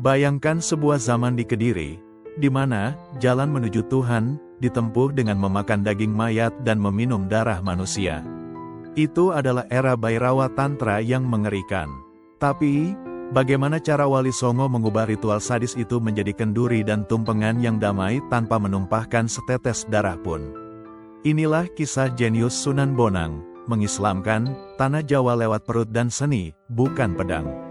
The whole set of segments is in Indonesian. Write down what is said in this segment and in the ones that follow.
Bayangkan sebuah zaman di Kediri, di mana jalan menuju Tuhan ditempuh dengan memakan daging mayat dan meminum darah manusia. Itu adalah era Bhairawa Tantra yang mengerikan. Tapi, bagaimana cara Wali Songo mengubah ritual sadis itu menjadi kenduri dan tumpengan yang damai tanpa menumpahkan setetes darah pun? Inilah kisah jenius Sunan Bonang, mengislamkan tanah Jawa lewat perut dan seni, bukan pedang.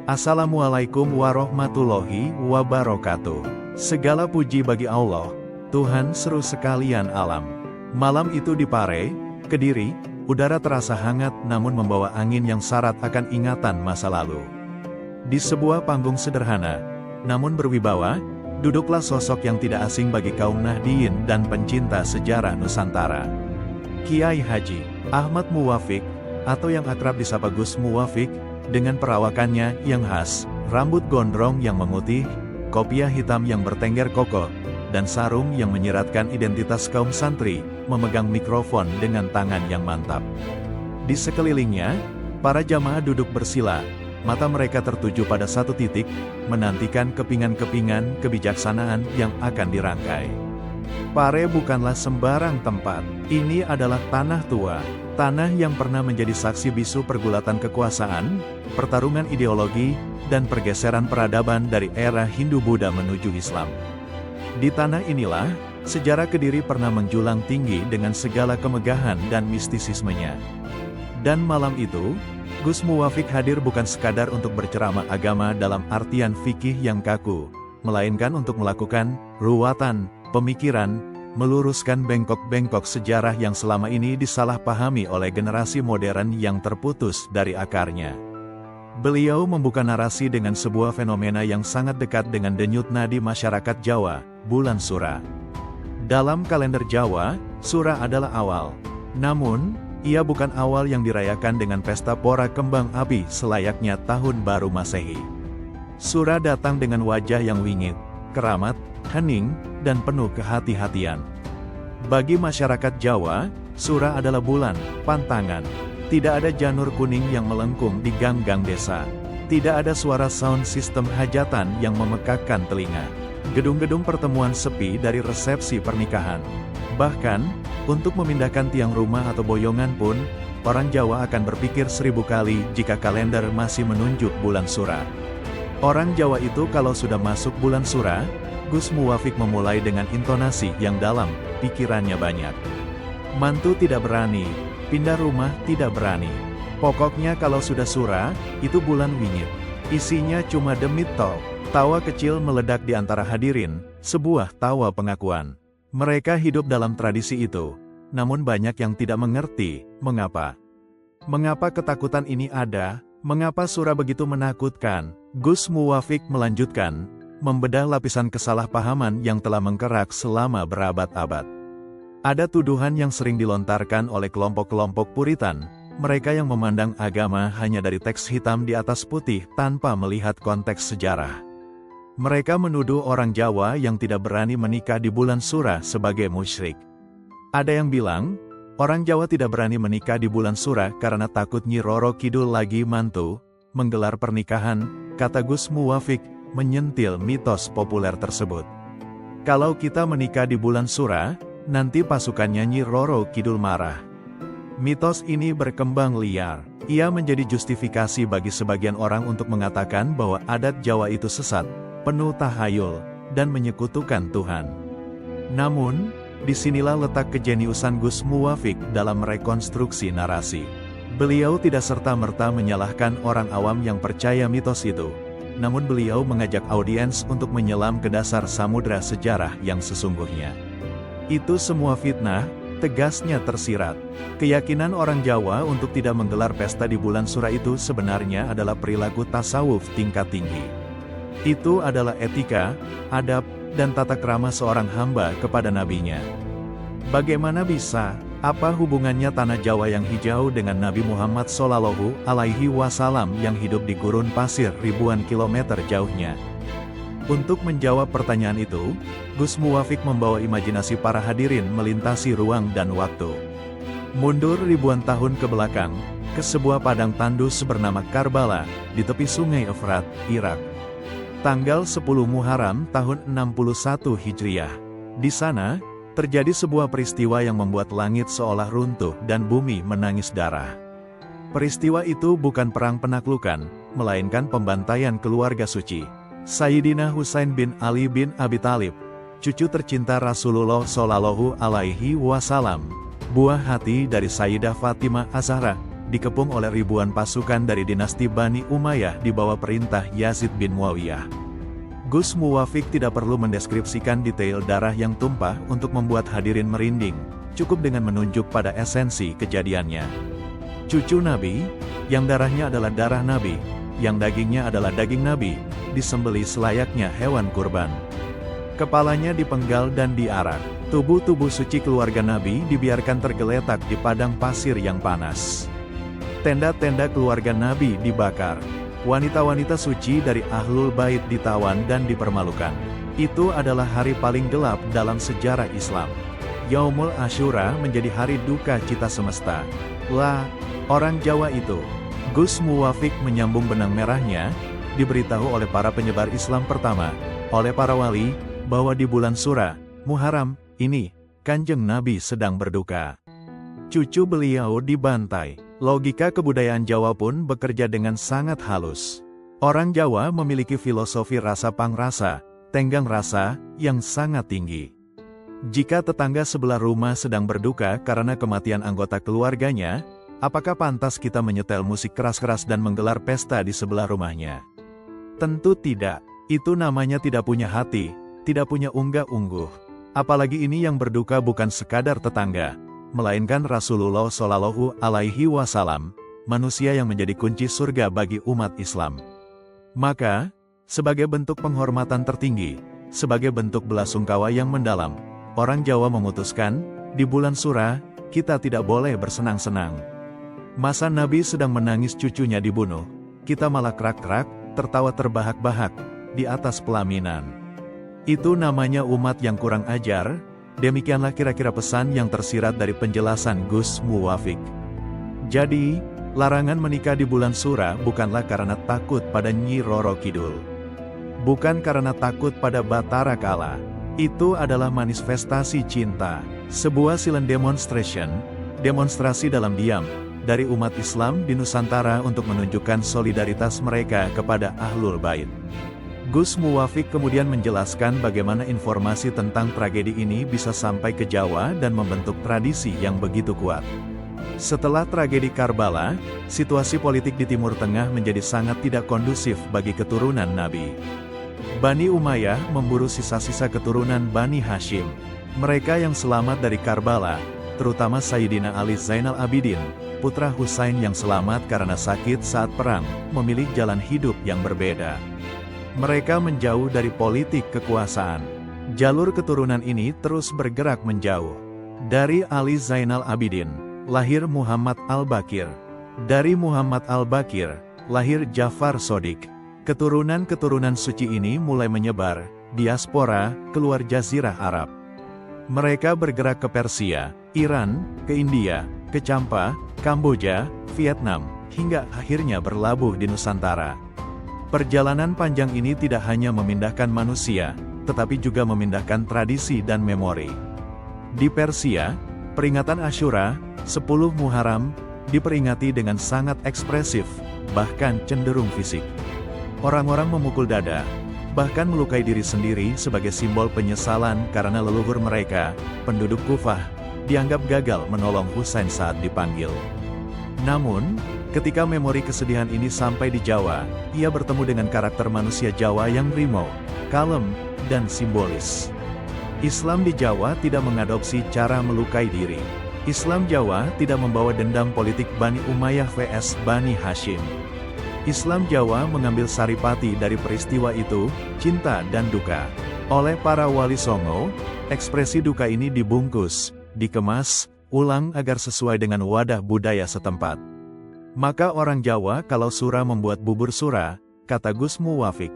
Assalamualaikum warahmatullahi wabarakatuh. Segala puji bagi Allah, Tuhan seru sekalian alam. Malam itu di Pare, Kediri, udara terasa hangat namun membawa angin yang syarat akan ingatan masa lalu. Di sebuah panggung sederhana, namun berwibawa, duduklah sosok yang tidak asing bagi kaum Nahdliyin dan pencinta sejarah Nusantara. Kiai Haji Ahmad Muwafiq, atau yang akrab disapa Gus Muwafiq, dengan perawakannya yang khas, rambut gondrong yang memutih, kopiah hitam yang bertengger kokoh, dan sarung yang menyiratkan identitas kaum santri, memegang mikrofon dengan tangan yang mantap. Di sekelilingnya, para jamaah duduk bersila, mata mereka tertuju pada satu titik, menantikan kepingan-kepingan kebijaksanaan yang akan dirangkai. Pare bukanlah sembarang tempat, ini adalah tanah tua, tanah yang pernah menjadi saksi bisu pergulatan kekuasaan, pertarungan ideologi, dan pergeseran peradaban dari era Hindu-Buddha menuju Islam. Di tanah inilah, sejarah Kediri pernah menjulang tinggi dengan segala kemegahan dan mistisismenya. Dan malam itu, Gus Muwafiq hadir bukan sekadar untuk berceramah agama dalam artian fikih yang kaku, melainkan untuk melakukan ruwatan pemikiran, meluruskan bengkok-bengkok sejarah yang selama ini disalahpahami oleh generasi modern yang terputus dari akarnya. Beliau membuka narasi dengan sebuah fenomena yang sangat dekat dengan denyut nadi masyarakat Jawa, bulan Sura. Dalam kalender Jawa, Sura adalah awal. Namun, ia bukan awal yang dirayakan dengan pesta pora kembang api selayaknya Tahun Baru Masehi. Sura datang dengan wajah yang wingit, keramat, hening, dan penuh kehati-hatian. Bagi masyarakat Jawa, Sura adalah bulan, pantangan. Tidak ada janur kuning yang melengkung di gang-gang desa. Tidak ada suara sound system hajatan yang memekakkan telinga. Gedung-gedung pertemuan sepi dari resepsi pernikahan. Bahkan, untuk memindahkan tiang rumah atau boyongan pun, orang Jawa akan berpikir 1000 kali jika kalender masih menunjuk bulan Sura. Orang Jawa itu kalau sudah masuk bulan Sura, Gus Muwafiq memulai dengan intonasi yang dalam, pikirannya banyak. Mantu tidak berani, pindah rumah tidak berani. Pokoknya kalau sudah Sura, itu bulan wingit. Isinya cuma demit talk. Tawa kecil meledak di antara hadirin, sebuah tawa pengakuan. Mereka hidup dalam tradisi itu, namun banyak yang tidak mengerti, mengapa. Mengapa ketakutan ini ada, mengapa Sura begitu menakutkan? Gus Muwafiq melanjutkan, membedah lapisan kesalahpahaman yang telah mengkerak selama berabad-abad. Ada tuduhan yang sering dilontarkan oleh kelompok-kelompok Puritan, mereka yang memandang agama hanya dari teks hitam di atas putih tanpa melihat konteks sejarah. Mereka menuduh orang Jawa yang tidak berani menikah di bulan Sura sebagai musyrik. Ada yang bilang, orang Jawa tidak berani menikah di bulan Sura karena takut Nyi Roro Kidul lagi mantu, menggelar pernikahan, kata Gus Muwafiq, menyentil mitos populer tersebut. Kalau kita menikah di bulan Sura, nanti pasukannya Nyi Roro Kidul marah. Mitos ini berkembang liar. Ia menjadi justifikasi bagi sebagian orang untuk mengatakan bahwa adat Jawa itu sesat, penuh tahayul, dan menyekutukan Tuhan. Namun, disinilah letak kejeniusan Gus Muwafiq dalam merekonstruksi narasi. Beliau tidak serta-merta menyalahkan orang awam yang percaya mitos itu. Namun beliau mengajak audiens untuk menyelam ke dasar samudra sejarah yang sesungguhnya. Itu semua fitnah, tegasnya tersirat. Keyakinan orang Jawa untuk tidak menggelar pesta di bulan Sura itu sebenarnya adalah perilaku tasawuf tingkat tinggi. Itu adalah etika, adab, dan tata krama seorang hamba kepada nabinya. Bagaimana bisa, apa hubungannya tanah Jawa yang hijau dengan Nabi Muhammad SAW yang hidup di gurun pasir ribuan kilometer jauhnya? Untuk menjawab pertanyaan itu, Gus Muwafiq membawa imajinasi para hadirin melintasi ruang dan waktu. Mundur ribuan tahun ke belakang, ke sebuah padang tandus bernama Karbala, di tepi sungai Efrat, Irak. tanggal 10 Muharram tahun 61 Hijriah. Di sana, terjadi sebuah peristiwa yang membuat langit seolah runtuh dan bumi menangis darah. Peristiwa itu bukan perang penaklukan, melainkan pembantaian keluarga suci. Sayyidina Husain bin Ali bin Abi Thalib, cucu tercinta Rasulullah Shallallahu Alaihi Wasallam, buah hati dari Sayyidah Fatimah Az-Zahra, dikepung oleh ribuan pasukan dari dinasti Bani Umayyah di bawah perintah Yazid bin Muawiyah. Gus Muwafiq tidak perlu mendeskripsikan detail darah yang tumpah untuk membuat hadirin merinding, cukup dengan menunjuk pada esensi kejadiannya. Cucu Nabi, yang darahnya adalah darah Nabi, yang dagingnya adalah daging Nabi, disembelih selayaknya hewan kurban. Kepalanya dipenggal dan diarak. Tubuh-tubuh suci keluarga Nabi dibiarkan tergeletak di padang pasir yang panas. Tenda-tenda keluarga Nabi dibakar. Wanita-wanita suci dari Ahlul Bait ditawan dan dipermalukan. Itu adalah hari paling gelap dalam sejarah Islam. Yaumul Asyura menjadi hari duka cita semesta. Lah, orang Jawa itu. Gus Muwafiq menyambung benang merahnya, diberitahu oleh para penyebar Islam pertama, oleh para wali, bahwa di bulan Sura, Muharram, ini, Kanjeng Nabi sedang berduka. Cucu beliau dibantai. Logika kebudayaan Jawa pun bekerja dengan sangat halus. Orang Jawa memiliki filosofi rasa pangrasa, tenggang rasa, yang sangat tinggi. Jika tetangga sebelah rumah sedang berduka karena kematian anggota keluarganya, apakah pantas kita menyetel musik keras-keras dan menggelar pesta di sebelah rumahnya? Tentu tidak. Itu namanya tidak punya hati, tidak punya unggah-ungguh. Apalagi ini yang berduka bukan sekadar tetangga, melainkan Rasulullah Shallallahu Alaihi Wasallam, manusia yang menjadi kunci surga bagi umat Islam. Maka, sebagai bentuk penghormatan tertinggi, sebagai bentuk belasungkawa yang mendalam, orang Jawa memutuskan, di bulan Sura, kita tidak boleh bersenang-senang. Masa Nabi sedang menangis cucunya dibunuh, kita malah krak-krak, tertawa terbahak-bahak, di atas pelaminan. Itu namanya umat yang kurang ajar. Demikianlah kira-kira pesan yang tersirat dari penjelasan Gus Muwafiq. Jadi, larangan menikah di bulan Sura bukanlah karena takut pada Nyi Roro Kidul. Bukan karena takut pada Batara Kala. Itu adalah manifestasi cinta. Sebuah silent demonstration, demonstrasi dalam diam, dari umat Islam di Nusantara untuk menunjukkan solidaritas mereka kepada Ahlul Bait. Gus Muwafiq kemudian menjelaskan bagaimana informasi tentang tragedi ini bisa sampai ke Jawa dan membentuk tradisi yang begitu kuat. Setelah tragedi Karbala, situasi politik di Timur Tengah menjadi sangat tidak kondusif bagi keturunan Nabi. Bani Umayyah memburu sisa-sisa keturunan Bani Hashim. Mereka yang selamat dari Karbala, terutama Sayyidina Ali Zainal Abidin, putra Husain yang selamat karena sakit saat perang, memilih jalan hidup yang berbeda. Mereka menjauh dari politik kekuasaan. Jalur keturunan ini terus bergerak menjauh. Dari Ali Zainal Abidin, lahir Muhammad Al-Baqir. Dari Muhammad Al-Baqir, lahir Ja'far Shodiq. Keturunan-keturunan suci ini mulai menyebar, diaspora, keluar Jazirah Arab. Mereka bergerak ke Persia, Iran, ke India, ke Champa, Kamboja, Vietnam, hingga akhirnya berlabuh di Nusantara. Perjalanan panjang ini tidak hanya memindahkan manusia, tetapi juga memindahkan tradisi dan memori. Di Persia, peringatan Asyura, 10 Muharram, diperingati dengan sangat ekspresif, bahkan cenderung fisik. Orang-orang memukul dada, bahkan melukai diri sendiri sebagai simbol penyesalan karena leluhur mereka, penduduk Kufah, dianggap gagal menolong Husain saat dipanggil. Namun, ketika memori kesedihan ini sampai di Jawa, ia bertemu dengan karakter manusia Jawa yang rimau, kalem, dan simbolis. Islam di Jawa tidak mengadopsi cara melukai diri. Islam Jawa tidak membawa dendam politik Bani Umayyah vs Bani Hashim. Islam Jawa mengambil saripati dari peristiwa itu, cinta dan duka. Oleh para wali songo, ekspresi duka ini dibungkus, dikemas, ulang agar sesuai dengan wadah budaya setempat. Maka orang Jawa kalau Sura membuat bubur Sura, kata Gus Muwafiq.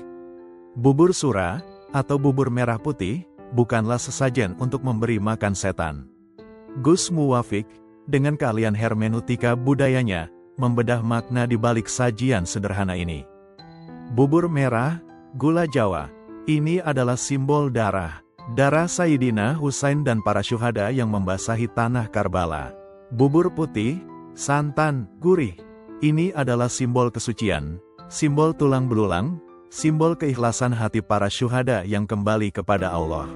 Bubur Sura, atau bubur merah putih, bukanlah sesajen untuk memberi makan setan. Gus Muwafiq, dengan keahlian hermeneutika budayanya, membedah makna di balik sajian sederhana ini. Bubur merah, Gula Jawa. Ini adalah simbol darah. Darah Sayyidina Husain dan para syuhada yang membasahi tanah Karbala. Bubur putih, santan, gurih. Ini adalah simbol kesucian, simbol tulang belulang, simbol keikhlasan hati para syuhada yang kembali kepada Allah.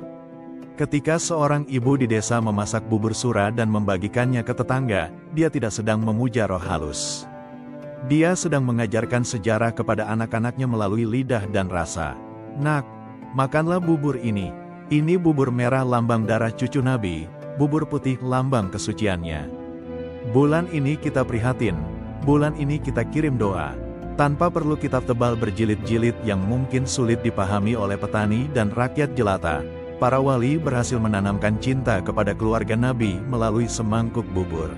Ketika seorang ibu di desa memasak bubur sura dan membagikannya ke tetangga, dia tidak sedang memuja roh halus. Dia sedang mengajarkan sejarah kepada anak-anaknya melalui lidah dan rasa. Nak, makanlah bubur ini. Ini bubur merah lambang darah cucu Nabi, bubur putih lambang kesuciannya. Bulan ini kita prihatin, bulan ini kita kirim doa. Tanpa perlu kitab tebal berjilid-jilid yang mungkin sulit dipahami oleh petani dan rakyat jelata, para wali berhasil menanamkan cinta kepada keluarga Nabi melalui semangkuk bubur.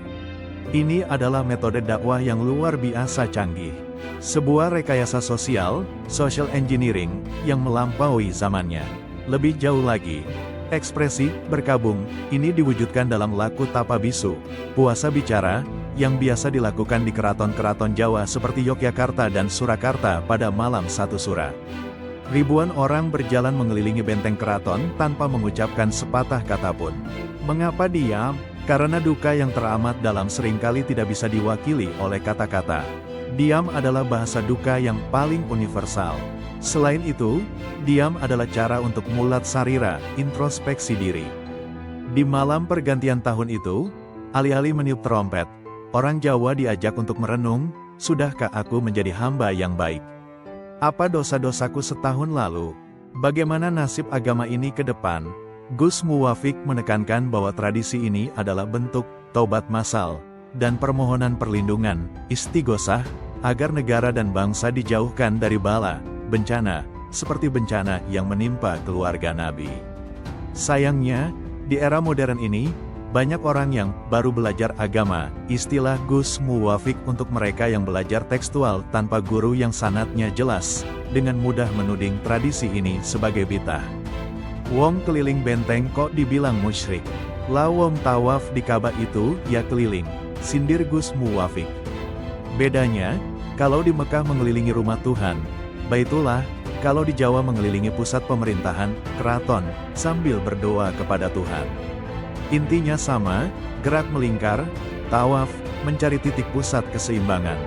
Ini adalah metode dakwah yang luar biasa canggih. Sebuah rekayasa sosial, social engineering, yang melampaui zamannya. Lebih jauh lagi, ekspresi berkabung ini diwujudkan dalam laku tapa bisu, puasa bicara, yang biasa dilakukan di keraton-keraton Jawa seperti Yogyakarta dan Surakarta pada malam satu sura. Ribuan orang berjalan mengelilingi benteng keraton tanpa mengucapkan sepatah kata pun. Mengapa diam? Karena duka yang teramat dalam seringkali tidak bisa diwakili oleh kata-kata. Diam adalah bahasa duka yang paling universal. Selain itu, diam adalah cara untuk mulat sarira, introspeksi diri. Di malam pergantian tahun itu, alih-alih meniup trompet, orang Jawa diajak untuk merenung, sudahkah aku menjadi hamba yang baik? Apa dosa-dosaku setahun lalu? Bagaimana nasib agama ini ke depan? Gus Muwafik menekankan bahwa tradisi ini adalah bentuk taubat massal dan permohonan perlindungan, istighosah, agar negara dan bangsa dijauhkan dari bala, bencana, seperti bencana yang menimpa keluarga Nabi. Sayangnya, di era modern ini, banyak orang yang baru belajar agama, istilah Gus Muwafik untuk mereka yang belajar tekstual tanpa guru yang sanadnya jelas, dengan mudah menuding tradisi ini sebagai bid'ah. Wong keliling benteng kok dibilang musyrik. Lah wong tawaf di Ka'bah itu, ya keliling, sindir Gus Muwafik. Bedanya, kalau di Mekah mengelilingi rumah Tuhan, Baitullah, kalau di Jawa mengelilingi pusat pemerintahan, keraton, sambil berdoa kepada Tuhan. Intinya sama, gerak melingkar, tawaf, mencari titik pusat keseimbangan.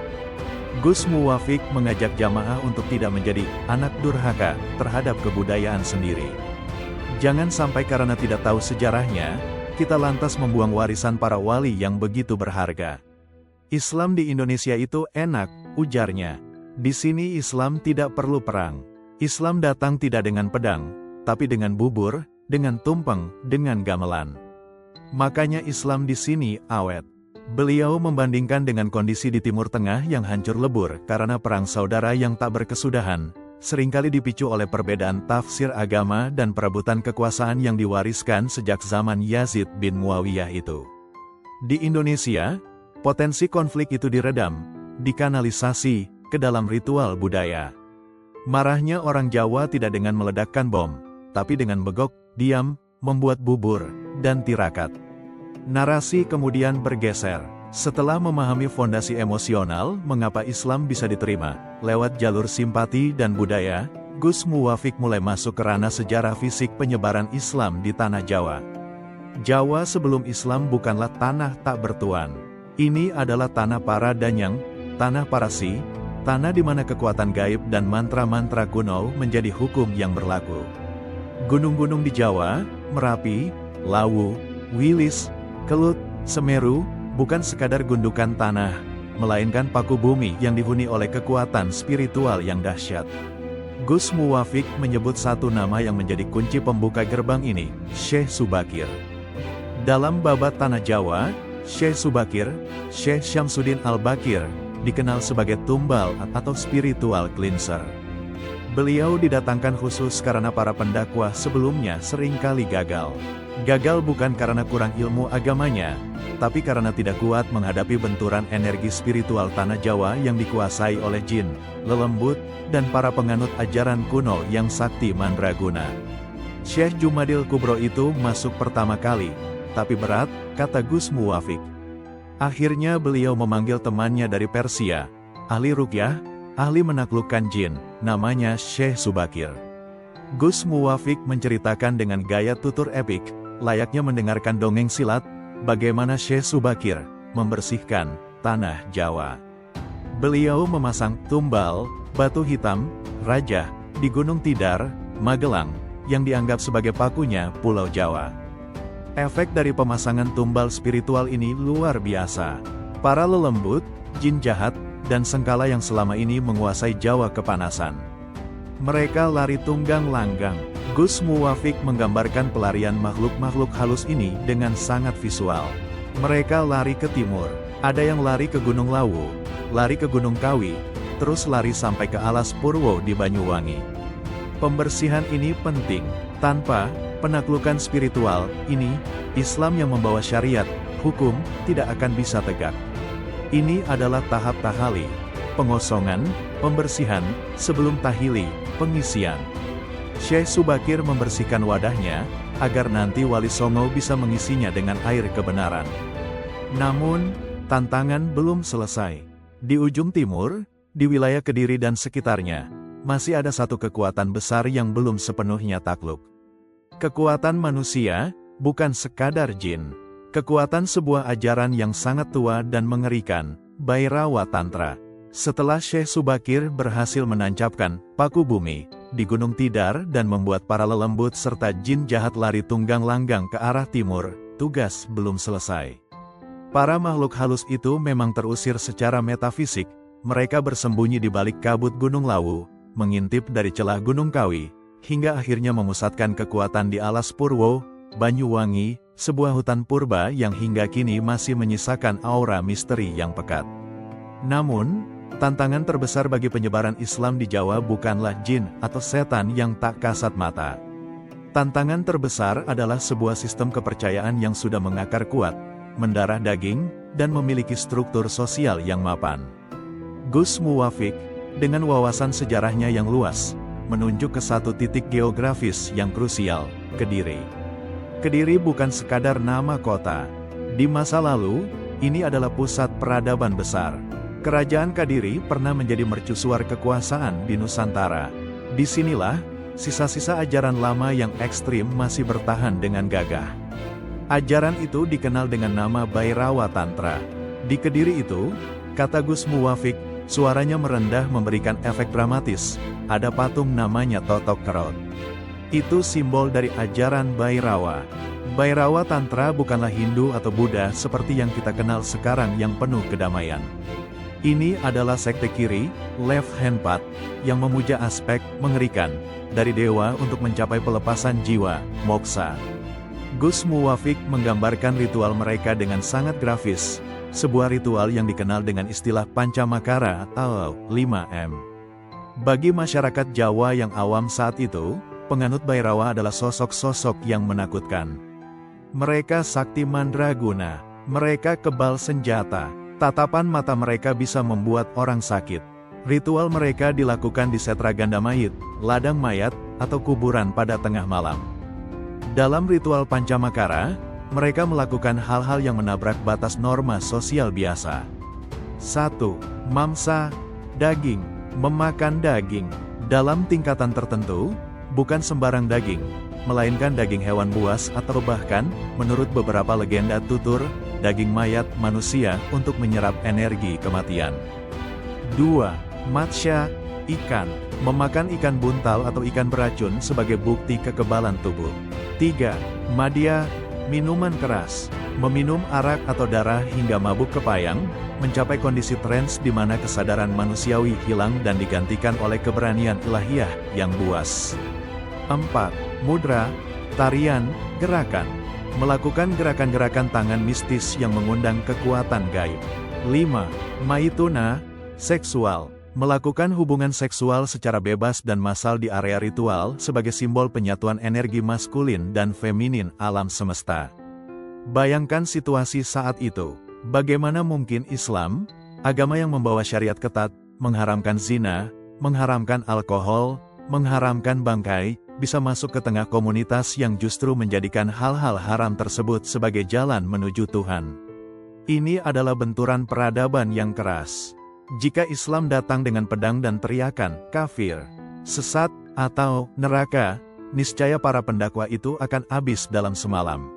Gus Muwafik mengajak jamaah untuk tidak menjadi anak durhaka terhadap kebudayaan sendiri. Jangan sampai karena tidak tahu sejarahnya, kita lantas membuang warisan para wali yang begitu berharga. Islam di Indonesia itu enak, ujarnya. Di sini Islam tidak perlu perang. Islam datang tidak dengan pedang, tapi dengan bubur, dengan tumpeng, dengan gamelan. Makanya Islam di sini awet. Beliau membandingkan dengan kondisi di Timur Tengah yang hancur lebur karena perang saudara yang tak berkesudahan, seringkali dipicu oleh perbedaan tafsir agama dan perebutan kekuasaan yang diwariskan sejak zaman Yazid bin Muawiyah itu. Di Indonesia, potensi konflik itu diredam, dikanalisasi ke dalam ritual budaya. Marahnya orang Jawa tidak dengan meledakkan bom, tapi dengan begok, diam, membuat bubur, dan tirakat. Narasi kemudian bergeser. Setelah memahami fondasi emosional, mengapa Islam bisa diterima, lewat jalur simpati dan budaya, Gus Muwafik mulai masuk ke ranah sejarah fisik penyebaran Islam di tanah Jawa. Jawa sebelum Islam bukanlah tanah tak bertuan. Ini adalah tanah para danyang, tanah Parasi, tanah di mana kekuatan gaib dan mantra-mantra kuno menjadi hukum yang berlaku. Gunung-gunung di Jawa, Merapi, Lawu, Wilis, Kelut, Semeru, bukan sekadar gundukan tanah, melainkan paku bumi yang dihuni oleh kekuatan spiritual yang dahsyat. Gus Muwafik menyebut satu nama yang menjadi kunci pembuka gerbang ini, Syekh Subakir. Dalam babat tanah Jawa, Syekh Subakir, Syekh Syamsuddin Al-Bakir, dikenal sebagai tumbal atau spiritual cleanser. Beliau didatangkan khusus karena para pendakwah sebelumnya seringkali gagal. Gagal bukan karena kurang ilmu agamanya, tapi karena tidak kuat menghadapi benturan energi spiritual tanah Jawa yang dikuasai oleh jin, lelembut, dan para penganut ajaran kuno yang sakti mandraguna. Syekh Jumadil Kubro itu masuk pertama kali, tapi berat, kata Gus Muwafik. Akhirnya beliau memanggil temannya dari Persia, ahli ruqyah, ahli menaklukkan jin, namanya Syekh Subakir. Gus Muwafiq menceritakan dengan gaya tutur epik, layaknya mendengarkan dongeng silat, bagaimana Syekh Subakir membersihkan tanah Jawa. Beliau memasang tumbal, batu hitam, raja, di Gunung Tidar, Magelang, yang dianggap sebagai pakunya Pulau Jawa. Efek dari pemasangan tumbal spiritual ini luar biasa. Para lelembut, jin jahat, dan sengkala yang selama ini menguasai Jawa kepanasan. Mereka lari tunggang langgang. Gus Muwafiq menggambarkan pelarian makhluk-makhluk halus ini dengan sangat visual. Mereka lari ke timur, ada yang lari ke Gunung Lawu, lari ke Gunung Kawi, terus lari sampai ke Alas Purwo di Banyuwangi. Pembersihan ini penting. Tanpa penaklukan spiritual ini, Islam yang membawa syariat, hukum, tidak akan bisa tegak. Ini adalah tahap tahali, pengosongan, pembersihan, sebelum tahili, pengisian. Syekh Subakir membersihkan wadahnya, agar nanti Wali Songo bisa mengisinya dengan air kebenaran. Namun, tantangan belum selesai. Di ujung timur, di wilayah Kediri dan sekitarnya, masih ada satu kekuatan besar yang belum sepenuhnya takluk. Kekuatan manusia, bukan sekadar jin. Kekuatan sebuah ajaran yang sangat tua dan mengerikan, Bhairawa Tantra. Setelah Syekh Subakir berhasil menancapkan paku bumi di Gunung Tidar dan membuat para lelembut serta jin jahat lari tunggang langgang ke arah timur, tugas belum selesai. Para makhluk halus itu memang terusir secara metafisik, mereka bersembunyi di balik kabut Gunung Lawu, mengintip dari celah Gunung Kawi, hingga akhirnya memusatkan kekuatan di Alas Purwo, Banyuwangi, sebuah hutan purba yang hingga kini masih menyisakan aura misteri yang pekat. Namun, tantangan terbesar bagi penyebaran Islam di Jawa bukanlah jin atau setan yang tak kasat mata. Tantangan terbesar adalah sebuah sistem kepercayaan yang sudah mengakar kuat, mendarah daging, dan memiliki struktur sosial yang mapan. Gus Muwafiq, dengan wawasan sejarahnya yang luas, menunjuk ke satu titik geografis yang krusial, Kediri. Kediri bukan sekadar nama kota. Di masa lalu, ini adalah pusat peradaban besar. Kerajaan Kediri pernah menjadi mercusuar kekuasaan di Nusantara. Disinilah, sisa-sisa ajaran lama yang ekstrim masih bertahan dengan gagah. Ajaran itu dikenal dengan nama Bhairawa Tantra. Di Kediri itu, kata Gus Muwafiq, suaranya merendah memberikan efek dramatis. Ada patung namanya Totok Kerot. Itu simbol dari ajaran Bhairawa. Bhairawa Tantra bukanlah Hindu atau Buddha seperti yang kita kenal sekarang yang penuh kedamaian. Ini adalah sekte kiri, left hand path, yang memuja aspek mengerikan dari dewa untuk mencapai pelepasan jiwa, moksa. Gus Muwafiq menggambarkan ritual mereka dengan sangat grafis, sebuah ritual yang dikenal dengan istilah Pancamakara atau 5M. Bagi masyarakat Jawa yang awam saat itu, penganut Bhairawa adalah sosok-sosok yang menakutkan. Mereka sakti mandraguna, mereka kebal senjata, tatapan mata mereka bisa membuat orang sakit. Ritual mereka dilakukan di setra Gandamayit, ladang mayat, atau kuburan pada tengah malam. Dalam ritual Pancamakara, mereka melakukan hal-hal yang menabrak batas norma sosial biasa. 1. Mamsa, daging, memakan daging. Dalam tingkatan tertentu, bukan sembarang daging, melainkan daging hewan buas atau bahkan, menurut beberapa legenda tutur, daging mayat manusia untuk menyerap energi kematian. 2. Matsya, ikan, memakan ikan buntal atau ikan beracun sebagai bukti kekebalan tubuh. 3. Madya, minuman keras, meminum arak atau darah hingga mabuk kepayang, mencapai kondisi trans di mana kesadaran manusiawi hilang dan digantikan oleh keberanian ilahiyah yang buas. 4. Mudra, tarian, gerakan, melakukan gerakan-gerakan tangan mistis yang mengundang kekuatan gaib. 5. Maituna, seksual, melakukan hubungan seksual secara bebas dan massal di area ritual sebagai simbol penyatuan energi maskulin dan feminin alam semesta. Bayangkan situasi saat itu. Bagaimana mungkin Islam, agama yang membawa syariat ketat, mengharamkan zina, mengharamkan alkohol, mengharamkan bangkai, bisa masuk ke tengah komunitas yang justru menjadikan hal-hal haram tersebut sebagai jalan menuju Tuhan. Ini adalah benturan peradaban yang keras. Jika Islam datang dengan pedang dan teriakan, kafir, sesat, atau neraka, niscaya para pendakwa itu akan habis dalam semalam.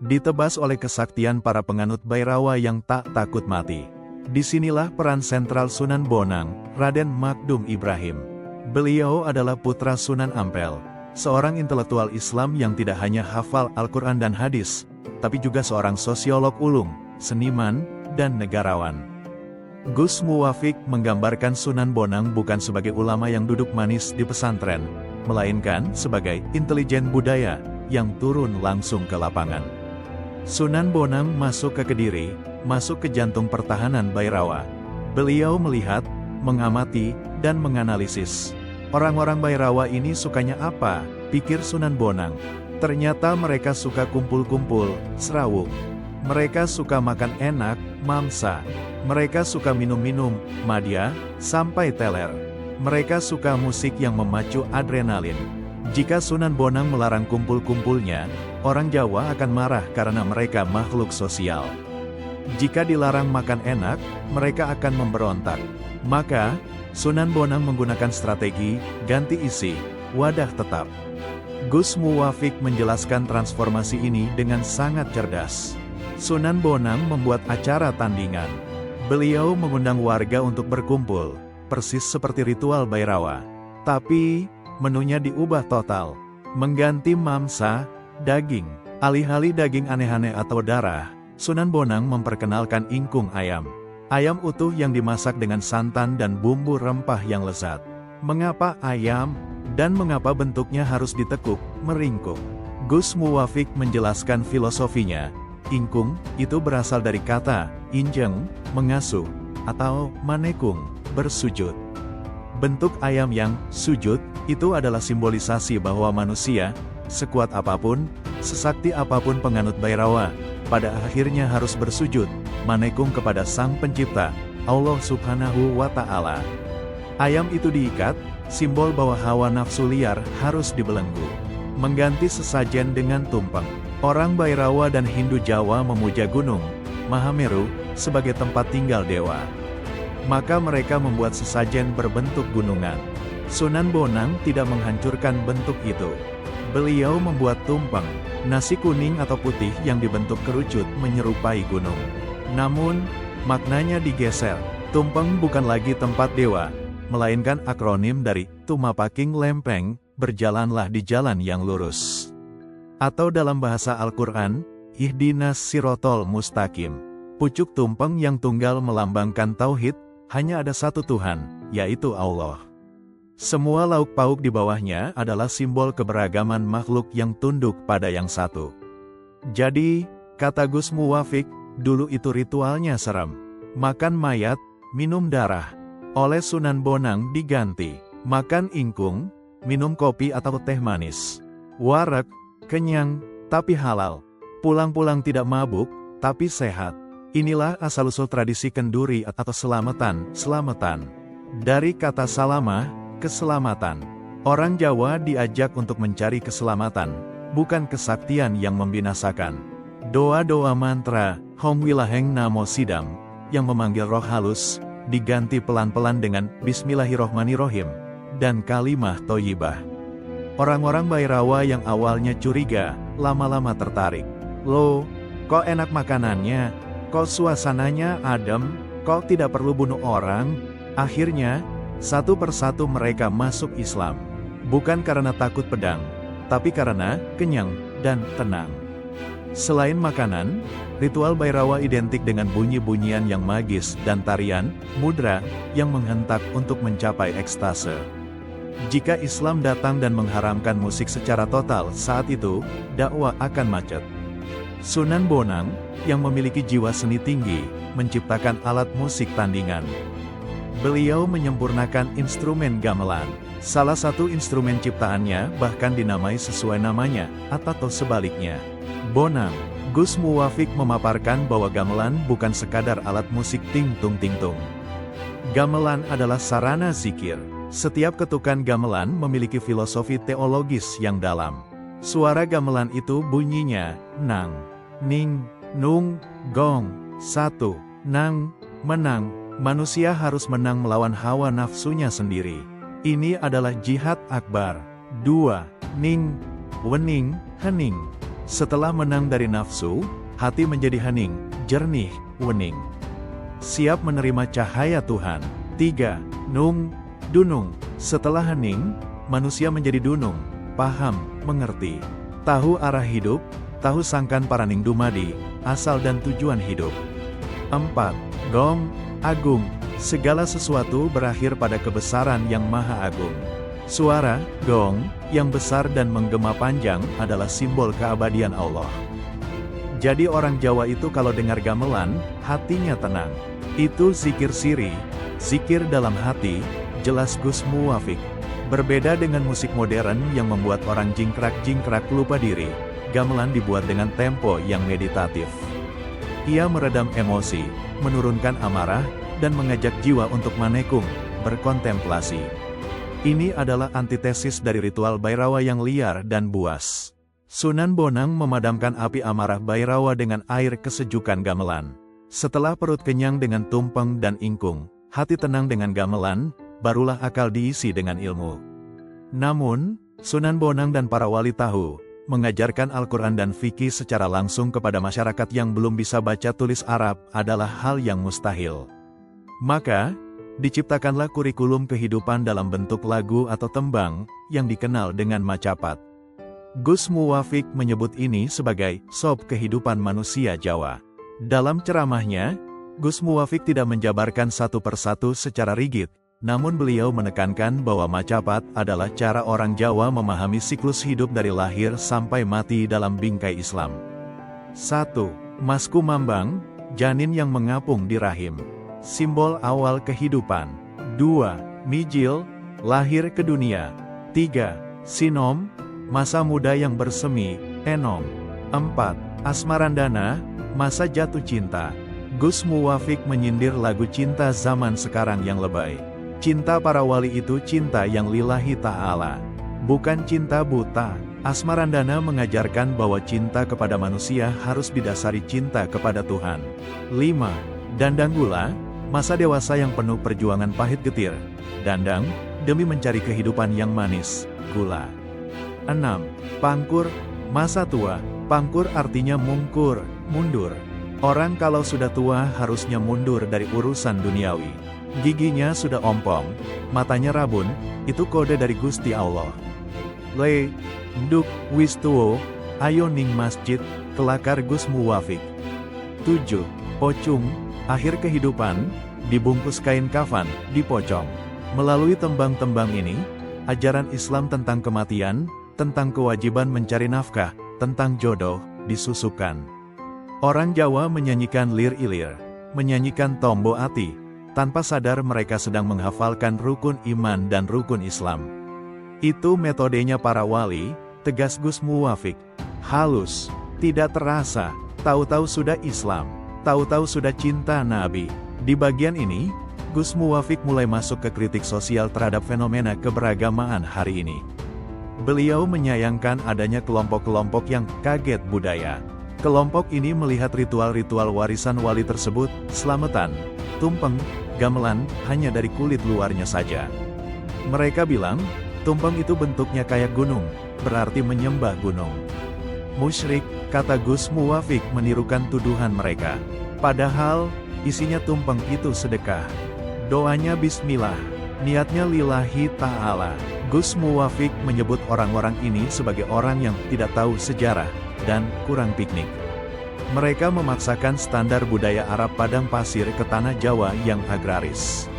Ditebas oleh kesaktian para penganut Bhairawa yang tak takut mati. Disinilah peran sentral Sunan Bonang, Raden Magdum Ibrahim. Beliau adalah putra Sunan Ampel, seorang intelektual Islam yang tidak hanya hafal Al-Quran dan hadis, tapi juga seorang sosiolog ulung, seniman, dan negarawan. Gus Muwafiq menggambarkan Sunan Bonang bukan sebagai ulama yang duduk manis di pesantren, melainkan sebagai intelijen budaya yang turun langsung ke lapangan. Sunan Bonang masuk ke Kediri, masuk ke jantung pertahanan Bhairawa. Beliau melihat, mengamati, dan menganalisis. Orang-orang Bhairawa ini sukanya apa? Pikir Sunan Bonang. Ternyata mereka suka kumpul-kumpul, serawung. Mereka suka makan enak, mamsa. Mereka suka minum-minum, madya, sampai teler. Mereka suka musik yang memacu adrenalin. Jika Sunan Bonang melarang kumpul-kumpulnya, orang Jawa akan marah karena mereka makhluk sosial. Jika dilarang makan enak, mereka akan memberontak. Maka, Sunan Bonang menggunakan strategi, ganti isi, wadah tetap. Gus Muwafiq menjelaskan transformasi ini dengan sangat cerdas. Sunan Bonang membuat acara tandingan. Beliau mengundang warga untuk berkumpul, persis seperti ritual Bhairawa. Tapi, menunya diubah total. Mengganti mamsa, daging. Alih-alih daging aneh-aneh atau darah, Sunan Bonang memperkenalkan ingkung ayam. Ayam utuh yang dimasak dengan santan dan bumbu rempah yang lezat. Mengapa ayam? Dan mengapa bentuknya harus ditekuk, meringkuk? Gus Muwafiq menjelaskan filosofinya. Ingkung, itu berasal dari kata, injeng, mengasuh, atau manekung, bersujud. Bentuk ayam yang sujud, itu adalah simbolisasi bahwa manusia, sekuat apapun, sesakti apapun penganut Bhairawa, pada akhirnya harus bersujud, manekung kepada Sang Pencipta, Allah Subhanahu wa Ta'ala. Ayam itu diikat, simbol bahwa hawa nafsu liar harus dibelenggu. Mengganti sesajen dengan tumpeng. Orang Bhairawa dan Hindu Jawa memuja gunung, Mahameru, sebagai tempat tinggal dewa. Maka mereka membuat sesajen berbentuk gunungan. Sunan Bonang tidak menghancurkan bentuk itu. Beliau membuat tumpeng, nasi kuning atau putih yang dibentuk kerucut menyerupai gunung. Namun, maknanya digeser. Tumpeng bukan lagi tempat dewa, melainkan akronim dari Tumapaking Lempeng, berjalanlah di jalan yang lurus. Atau dalam bahasa Al-Quran, Ihdinas Sirotol Mustaqim. Pucuk tumpeng yang tunggal melambangkan tauhid, hanya ada satu Tuhan, yaitu Allah. Semua lauk pauk di bawahnya adalah simbol keberagaman makhluk yang tunduk pada yang satu. Jadi, kata Gus Muwafiq, dulu itu ritualnya serem. Makan mayat, minum darah. Oleh Sunan Bonang diganti, makan ingkung, minum kopi atau teh manis. Wareg, kenyang, tapi halal. Pulang-pulang tidak mabuk, tapi sehat. Inilah asal-usul tradisi kenduri atau selamatan. Dari kata salamah, keselamatan. Orang Jawa diajak untuk mencari keselamatan, bukan kesaktian yang membinasakan. Doa-doa mantra, Hong Wilaheng Namo Sidam, yang memanggil roh halus, diganti pelan-pelan dengan Bismillahirrohmanirrohim, dan kalimah Thoyibah. Orang-orang Bhairawa yang awalnya curiga, lama-lama tertarik. Loh, kok enak makanannya? Kok suasananya adem? Kok tidak perlu bunuh orang? Akhirnya, satu persatu mereka masuk Islam. Bukan karena takut pedang, tapi karena kenyang dan tenang. Selain makanan, ritual Bhairawa identik dengan bunyi-bunyian yang magis dan tarian, mudra, yang menghentak untuk mencapai ekstase. Jika Islam datang dan mengharamkan musik secara total saat itu, dakwah akan macet. Sunan Bonang, yang memiliki jiwa seni tinggi, menciptakan alat musik tandingan. Beliau menyempurnakan instrumen gamelan. Salah satu instrumen ciptaannya bahkan dinamai sesuai namanya, atau sebaliknya. Bonang. Gus Muwafiq memaparkan bahwa gamelan bukan sekadar alat musik ting-tung-ting-tung. Gamelan adalah sarana zikir. Setiap ketukan gamelan memiliki filosofi teologis yang dalam. Suara gamelan itu bunyinya, nang, ning, nung, gong, satu, nang, menang, Manusia harus menang melawan hawa nafsunya sendiri. Ini adalah jihad akbar. 2. Ning, wening, hening. Setelah menang dari nafsu, hati menjadi hening, jernih, wening. Siap menerima cahaya Tuhan. 3. Nung, dunung. Setelah hening, manusia menjadi dunung, paham, mengerti. Tahu arah hidup, tahu sangkan paraning dumadi, asal dan tujuan hidup. 4. Gong, agung. Segala sesuatu berakhir pada kebesaran yang maha agung. Suara, gong, yang besar dan menggema panjang adalah simbol keabadian Allah. Jadi orang Jawa itu kalau dengar gamelan, hatinya tenang. Itu zikir siri, zikir dalam hati, jelas Gus Muwafiq. Berbeda dengan musik modern yang membuat orang jingkrak-jingkrak lupa diri, gamelan dibuat dengan tempo yang meditatif. Ia meredam emosi, menurunkan amarah, dan mengajak jiwa untuk manekung, berkontemplasi. Ini adalah antitesis dari ritual Bhairawa yang liar dan buas. Sunan Bonang memadamkan api amarah Bhairawa dengan air kesejukan gamelan. Setelah perut kenyang dengan tumpeng dan ingkung, hati tenang dengan gamelan, barulah akal diisi dengan ilmu. Namun, Sunan Bonang dan para wali tahu, mengajarkan Al-Quran dan fikih secara langsung kepada masyarakat yang belum bisa baca tulis Arab adalah hal yang mustahil. Maka, diciptakanlah kurikulum kehidupan dalam bentuk lagu atau tembang, yang dikenal dengan macapat. Gus Muwafiq menyebut ini sebagai sob kehidupan manusia Jawa. Dalam ceramahnya, Gus Muwafiq tidak menjabarkan satu persatu secara rigid, namun beliau menekankan bahwa macapat adalah cara orang Jawa memahami siklus hidup dari lahir sampai mati dalam bingkai Islam. 1. Masku Mambang, janin yang mengapung di rahim. Simbol awal kehidupan. 2. Mijil, lahir ke dunia. 3. Sinom, masa muda yang bersemi, enom. 4. Asmarandana, masa jatuh cinta. Gus Muwafiq menyindir lagu cinta zaman sekarang yang lebay. Cinta para wali itu cinta yang lillahi ta'ala, bukan cinta buta. Asmarandana mengajarkan bahwa cinta kepada manusia harus didasari cinta kepada Tuhan. 5. Dandang gula, masa dewasa yang penuh perjuangan pahit getir. Dandang, demi mencari kehidupan yang manis, gula. 6. Pangkur, masa tua. Pangkur artinya mungkur, mundur. Orang kalau sudah tua harusnya mundur dari urusan duniawi. Giginya sudah ompong, matanya rabun, itu kode dari Gusti Allah. Le, Nduk, Wistuwo, ayo ning masjid, kelakar Gus Muwafiq. 7. Pocung, akhir kehidupan, dibungkus kain kafan, dipocong. Melalui tembang-tembang ini, ajaran Islam tentang kematian, tentang kewajiban mencari nafkah, tentang jodoh, disusupkan. Orang Jawa menyanyikan lir-ilir, menyanyikan tombo ati, tanpa sadar mereka sedang menghafalkan rukun iman dan rukun Islam. Itu metodenya para wali, tegas Gus Muwafiq. Halus, tidak terasa, tahu-tahu sudah Islam, tahu-tahu sudah cinta Nabi. Di bagian ini, Gus Muwafiq mulai masuk ke kritik sosial terhadap fenomena keberagamaan hari ini. Beliau menyayangkan adanya kelompok-kelompok yang kaget budaya. Kelompok ini melihat ritual-ritual warisan wali tersebut, selamatan, tumpeng, gamelan, hanya dari kulit luarnya saja. Mereka bilang, tumpeng itu bentuknya kayak gunung, berarti menyembah gunung. Musyrik, kata Gus Muwafiq menirukan tuduhan mereka. Padahal, isinya tumpeng itu sedekah. Doanya bismillah, niatnya lillahi ta'ala. Gus Muwafiq menyebut orang-orang ini sebagai orang yang tidak tahu sejarah, dan kurang piknik. Mereka memaksakan standar budaya Arab padang pasir ke tanah Jawa yang agraris.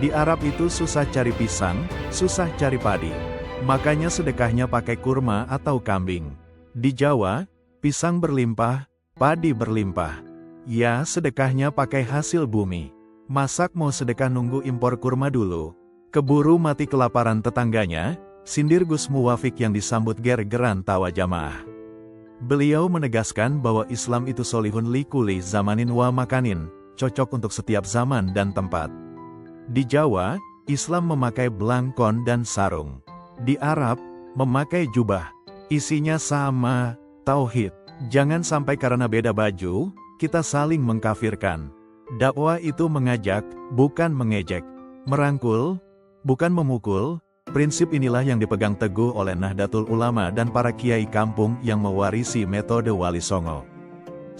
Di Arab itu susah cari pisang, susah cari padi. Makanya sedekahnya pakai kurma atau kambing. Di Jawa, pisang berlimpah, padi berlimpah. Ya, sedekahnya pakai hasil bumi. Masak mau sedekah nunggu impor kurma dulu. Keburu mati kelaparan tetangganya, sindir Gus Muwafiq yang disambut ger-geran tawa jamaah. Beliau menegaskan bahwa Islam itu solihun likuli zamanin wa makanin, cocok untuk setiap zaman dan tempat. Di Jawa, Islam memakai belangkon dan sarung. Di Arab, memakai jubah. Isinya sama, tauhid. Jangan sampai karena beda baju, kita saling mengkafirkan. Dakwah itu mengajak, bukan mengejek. Merangkul, bukan memukul. Prinsip inilah yang dipegang teguh oleh Nahdlatul Ulama dan para kiai kampung yang mewarisi metode Wali Songo.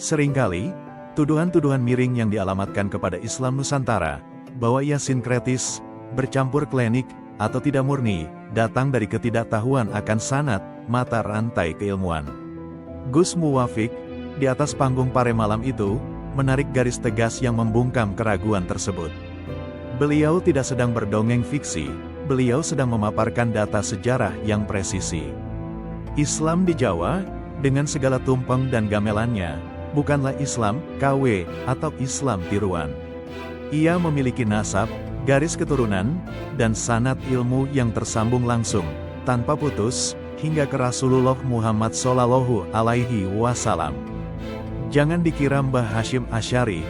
Seringkali, tuduhan-tuduhan miring yang dialamatkan kepada Islam Nusantara, bahwa ia sinkretis, bercampur klinik, atau tidak murni, datang dari ketidaktahuan akan sanad, mata rantai keilmuan. Gus Muwafiq, di atas panggung Pare malam itu, menarik garis tegas yang membungkam keraguan tersebut. Beliau tidak sedang berdongeng fiksi, beliau sedang memaparkan data sejarah yang presisi. Islam di Jawa, dengan segala tumpeng dan gamelannya, bukanlah Islam KW atau Islam tiruan. Ia memiliki nasab, garis keturunan, dan sanad ilmu yang tersambung langsung, tanpa putus, hingga ke Rasulullah Muhammad Shallallahu Alaihi Wasallam. Jangan dikira Mbah Hashim Asy'ari,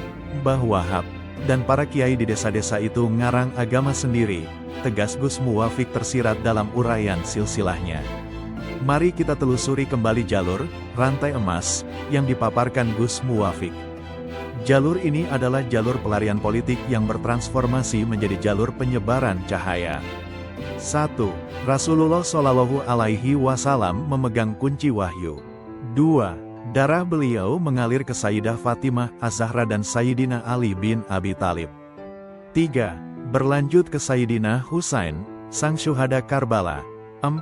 Mbah Wahab, dan para kiai di desa-desa itu ngarang agama sendiri, tegas Gus Muwafiq tersirat dalam uraian silsilahnya. Mari kita telusuri kembali jalur, rantai emas, yang dipaparkan Gus Muwafiq. Jalur ini adalah jalur pelarian politik yang bertransformasi menjadi jalur penyebaran cahaya. 1. Rasulullah Shallallahu Alaihi Wasallam memegang kunci wahyu. 2. Darah beliau mengalir ke Sayyidah Fatimah Az-Zahra dan Sayyidina Ali bin Abi Thalib. 3. Berlanjut ke Sayyidina Husain, sang syuhada Karbala. 4.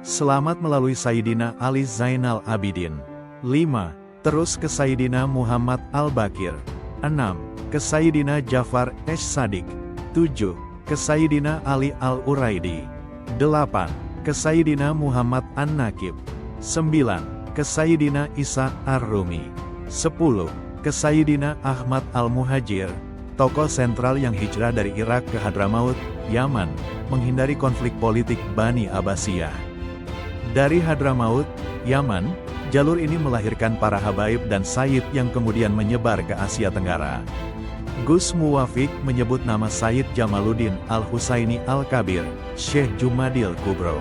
Selamat melalui Sayyidina Ali Zainal Abidin. 5. Terus ke Sayyidina Muhammad Al-Bakir. 6. Ke Sayyidina Ja'far As-Sadiq. 7. Ke Sayyidina Ali Al-Uraidi. 8. Ke Sayyidina Muhammad An-Nakib. 9. Ke Sayyidina Isa Ar-Rumi. 10. Ke Sayyidina Ahmad Al-Muhajir, tokoh sentral yang hijrah dari Irak ke Hadramaut, Yaman, menghindari konflik politik Bani Abbasiyah. Dari Hadramaut, Yaman, jalur ini melahirkan para habaib dan sayyid yang kemudian menyebar ke Asia Tenggara. Gus Muwafiq menyebut nama Sayyid Jamaluddin Al-Husaini Al-Kabir, Syekh Jumadil Kubro.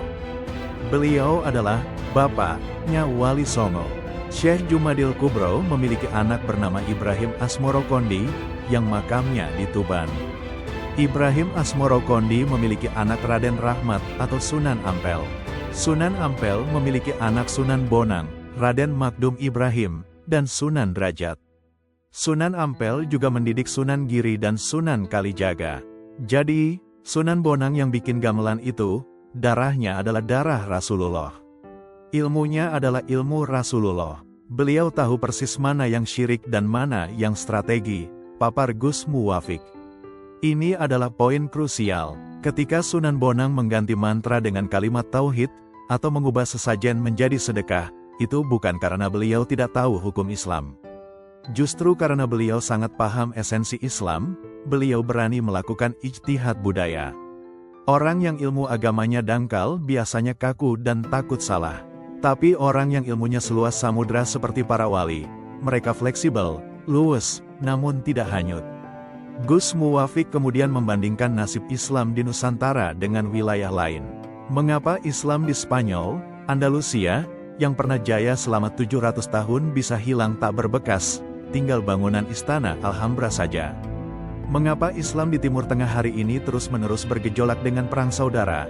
Beliau adalah bapaknya Wali Songo. Syekh Jumadil Kubro memiliki anak bernama Ibrahim Asmorokondi, yang makamnya di Tuban. Ibrahim Asmorokondi memiliki anak Raden Rahmat atau Sunan Ampel. Sunan Ampel memiliki anak Sunan Bonang, Raden Makdum Ibrahim, dan Sunan Derajat. Sunan Ampel juga mendidik Sunan Giri dan Sunan Kalijaga. Jadi, Sunan Bonang yang bikin gamelan itu, darahnya adalah darah Rasulullah. Ilmunya adalah ilmu Rasulullah. Beliau tahu persis mana yang syirik dan mana yang strategi, papar Gus Muwafiq. Ini adalah poin krusial. Ketika Sunan Bonang mengganti mantra dengan kalimat tauhid, atau mengubah sesajen menjadi sedekah, itu bukan karena beliau tidak tahu hukum Islam. Justru karena beliau sangat paham esensi Islam, beliau berani melakukan ijtihad budaya. Orang yang ilmu agamanya dangkal biasanya kaku dan takut salah. Tapi orang yang ilmunya seluas samudra seperti para wali, mereka fleksibel, luwes, namun tidak hanyut. Gus Muwafiq kemudian membandingkan nasib Islam di Nusantara dengan wilayah lain. Mengapa Islam di Spanyol, Andalusia, yang pernah jaya selama 700 tahun bisa hilang tak berbekas, tinggal bangunan istana Alhambra saja? Mengapa Islam di Timur Tengah hari ini terus-menerus bergejolak dengan perang saudara?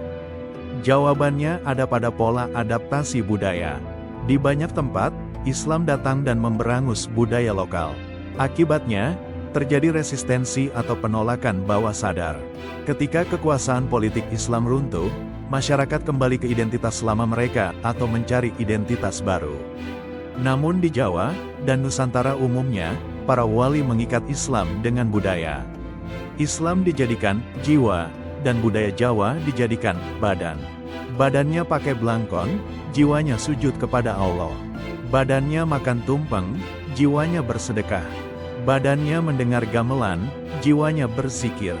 Jawabannya ada pada pola adaptasi budaya. Di banyak tempat, Islam datang dan memberangus budaya lokal. Akibatnya, terjadi resistensi atau penolakan bawah sadar. Ketika kekuasaan politik Islam runtuh, masyarakat kembali ke identitas lama mereka atau mencari identitas baru. Namun di Jawa dan Nusantara umumnya, para wali mengikat Islam dengan budaya. Islam dijadikan jiwa, dan budaya Jawa dijadikan badan. Badannya pakai belangkon, jiwanya sujud kepada Allah. Badannya makan tumpeng, jiwanya bersedekah. Badannya mendengar gamelan, jiwanya berzikir.